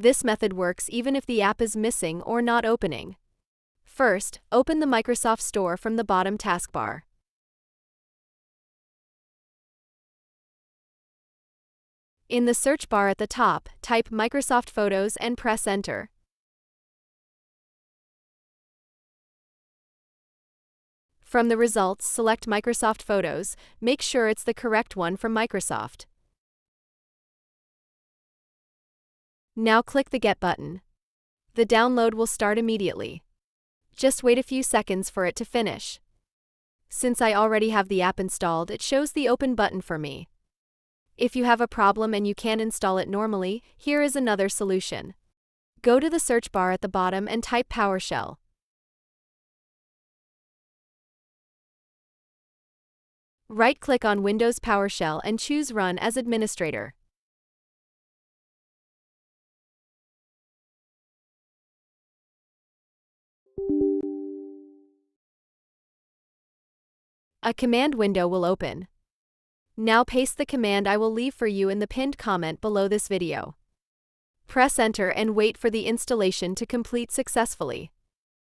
This method works even if the app is missing or not opening. First, open the Microsoft Store from the bottom taskbar. In the search bar at the top, type Microsoft Photos and press Enter. From the results, select Microsoft Photos. Make sure it's the correct one from Microsoft. Now click the Get button. The download will start immediately. Just wait a few seconds for it to finish. Since I already have the app installed, it shows the Open button for me. If you have a problem and you can't install it normally, here is another solution. Go to the search bar at the bottom and type PowerShell. Right-click on Windows PowerShell and choose Run as Administrator. A command window will open. Now paste the command I will leave for you in the pinned comment below this video. Press Enter and wait for the installation to complete successfully.